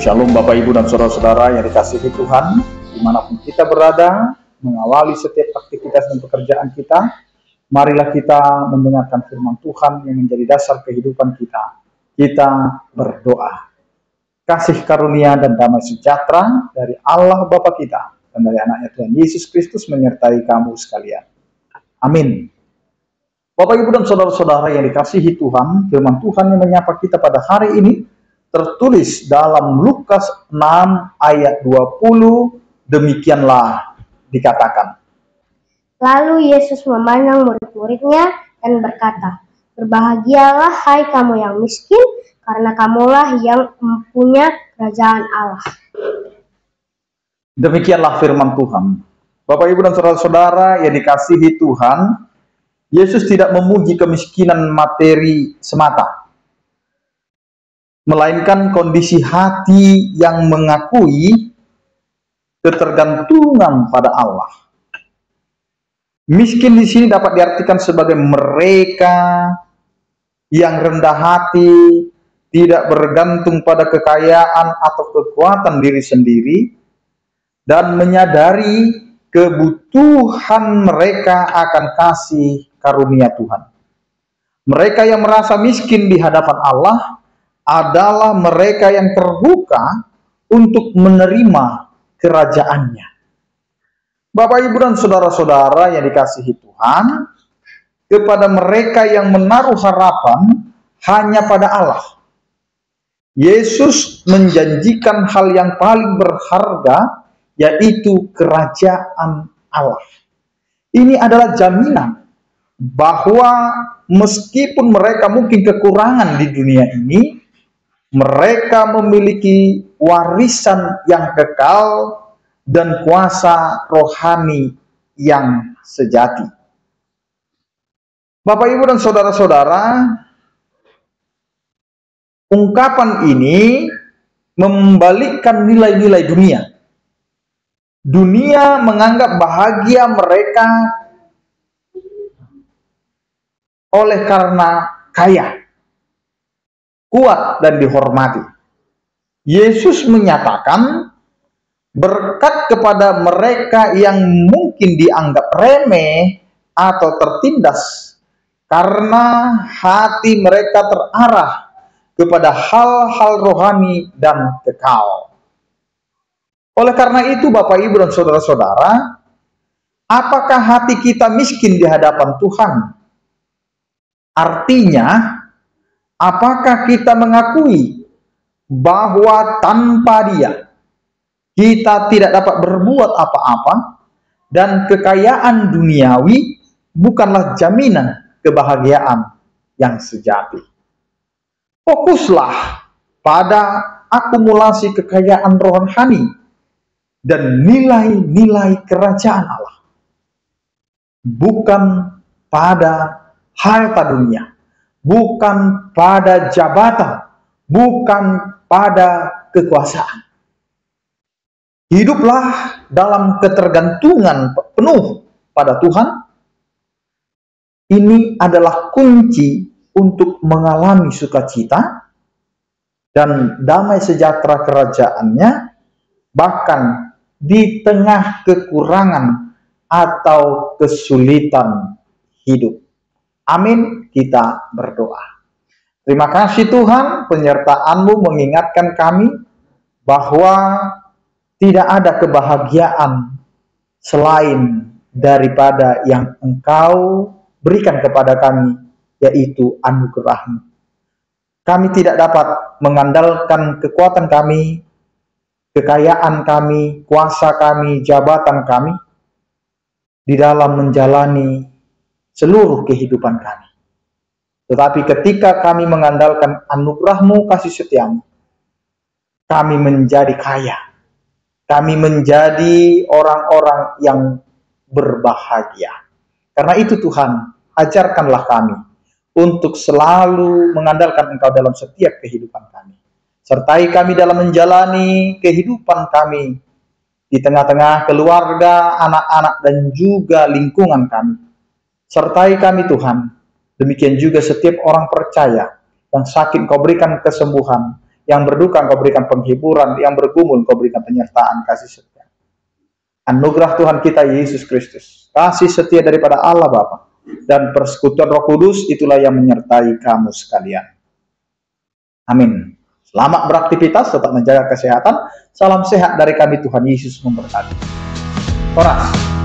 Shalom Bapak Ibu dan Saudara-saudara yang dikasihi Tuhan, dimanapun kita berada, mengawali setiap aktivitas dan pekerjaan kita, marilah kita mendengarkan firman Tuhan yang menjadi dasar kehidupan kita. Kita berdoa. Kasih karunia dan damai sejahtera dari Allah Bapa kita dan dari anaknya Tuhan Yesus Kristus menyertai kamu sekalian. Amin. Bapak Ibu dan Saudara-saudara yang dikasihi Tuhan, firman Tuhan yang menyapa kita pada hari ini tertulis dalam Lukas 6 ayat 20, demikianlah dikatakan. Lalu Yesus memandang murid-muridnya dan berkata, "Berbahagialah hai kamu yang miskin, karena kamulah yang mempunyai kerajaan Allah." Demikianlah firman Tuhan. Bapak Ibu dan Saudara-saudara yang dikasihi Tuhan, Yesus tidak memuji kemiskinan materi semata, melainkan kondisi hati yang mengakui ketergantungan pada Allah. Miskin di sini dapat diartikan sebagai mereka yang rendah hati, tidak bergantung pada kekayaan atau kekuatan diri sendiri, dan menyadari kebutuhan mereka akan kasih karunia Tuhan. Mereka yang merasa miskin di hadapan Allah adalah mereka yang terbuka untuk menerima kerajaannya. Bapak, Ibu, dan Saudara-saudara yang dikasihi Tuhan, kepada mereka yang menaruh harapan hanya pada Allah, Yesus menjanjikan hal yang paling berharga, yaitu kerajaan Allah. Ini adalah jaminan bahwa meskipun mereka mungkin kekurangan di dunia ini, mereka memiliki warisan yang kekal dan kuasa rohani yang sejati. Bapak, Ibu, dan Saudara-saudara, ungkapan ini membalikkan nilai-nilai dunia. Dunia menganggap bahagia mereka oleh karena kaya, kuat, dan dihormati. Yesus menyatakan berkat kepada mereka yang mungkin dianggap remeh atau tertindas karena hati mereka terarah kepada hal-hal rohani dan kekal. Oleh karena itu, Bapak, Ibu, dan Saudara-saudara, apakah hati kita miskin di hadapan Tuhan? Artinya, apakah kita mengakui bahwa tanpa Dia kita tidak dapat berbuat apa-apa, dan kekayaan duniawi bukanlah jaminan kebahagiaan yang sejati? Fokuslah pada akumulasi kekayaan rohani dan nilai-nilai kerajaan Allah, bukan pada harta dunia, bukan pada jabatan, bukan pada kekuasaan. Hiduplah dalam ketergantungan penuh pada Tuhan. Ini adalah kunci untuk mengalami sukacita dan damai sejahtera kerajaannya, bahkan di tengah kekurangan atau kesulitan hidup. Amin. Kita berdoa. Terima kasih Tuhan, penyertaan-Mu mengingatkan kami bahwa tidak ada kebahagiaan selain daripada yang Engkau berikan kepada kami, yaitu anugerah-Mu. Kami tidak dapat mengandalkan kekuatan kami, kekayaan kami, kuasa kami, jabatan kami di dalam menjalani seluruh kehidupan kami. Tetapi ketika kami mengandalkan anugerah-Mu, kasih setia-Mu, kami menjadi kaya. Kami menjadi orang-orang yang berbahagia. Karena itu Tuhan, ajarkanlah kami untuk selalu mengandalkan Engkau dalam setiap kehidupan kami. Sertai kami dalam menjalani kehidupan kami di tengah-tengah keluarga, anak-anak, dan juga lingkungan kami. Sertai kami Tuhan. Demikian juga setiap orang percaya yang sakit Engkau berikan kesembuhan, Yang berduka Engkau berikan penghiburan, yang bergumul Engkau berikan penyertaan kasih setia. Anugerah Tuhan kita Yesus Kristus, kasih setia daripada Allah Bapa, dan persekutuan Roh Kudus itulah yang menyertai kamu sekalian. Amin. Selamat beraktivitas, tetap menjaga kesehatan. Salam sehat dari kami, Tuhan Yesus memberkati. Horas.